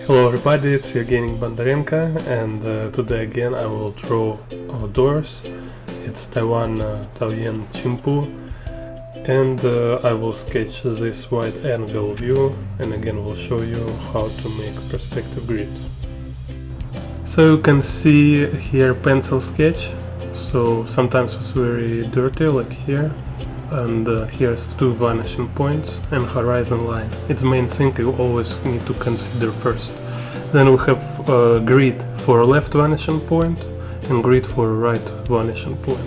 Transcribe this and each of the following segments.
Hello everybody, it's Evgeny Bondarenko, and today again I will draw outdoors. It's Taiwan Taoyuan Chimpu, and I will sketch this wide angle view, and again will show you how to make perspective grid. So you can see here pencil sketch, so sometimes it's very dirty like here, and here's two vanishing points and horizon line. It's the main thing you always need to consider first. Then we have grid for left vanishing point and grid for right vanishing point.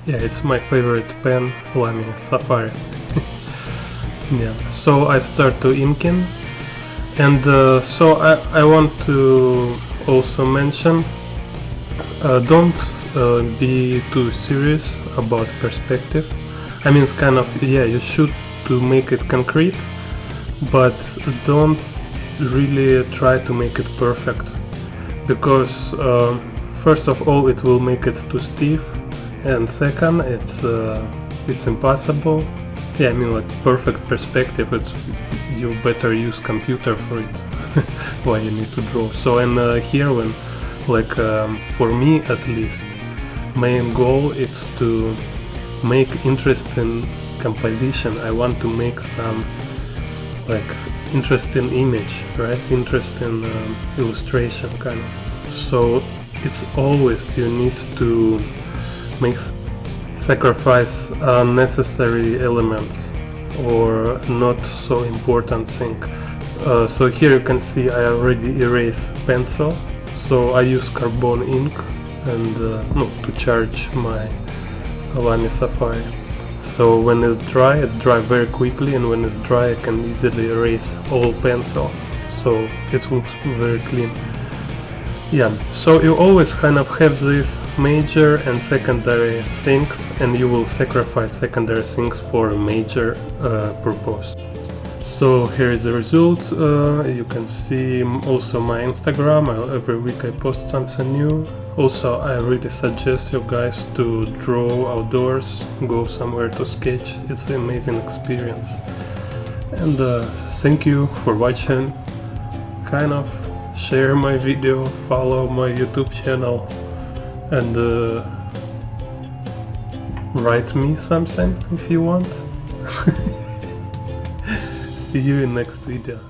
Yeah, it's my favorite pen, Lamy Safari. Yeah, so I start to inking, and so I want to also mention, don't be too serious about perspective. I mean, it's kind of, yeah, you should to make it concrete, but don't really try to make it perfect, because first of all it will make it too stiff, and second it's impossible. Yeah, I mean, like perfect perspective, it's you better use computer for it. Why you need to draw. So and here when like for me at least, main goal is to make interesting composition. I want to make some like interesting image, right? Interesting illustration kind of. So it's always you need to make sacrifice unnecessary elements or not so important thing. So here you can see I already erased pencil, so I use carbon ink and to charge my Lamy Safari. So when it's dry very quickly, and when it's dry I can easily erase all pencil, so it looks very clean. Yeah, so you always kind of have these major and secondary things, and you will sacrifice secondary things for a major purpose. So here is the result. You can see also my Instagram. Every week I post something new. Also, I really suggest you guys to draw outdoors, go somewhere to sketch. It's an amazing experience. And thank you for watching. Kind of share my video, follow my YouTube channel, and write me something if you want. See you in next video.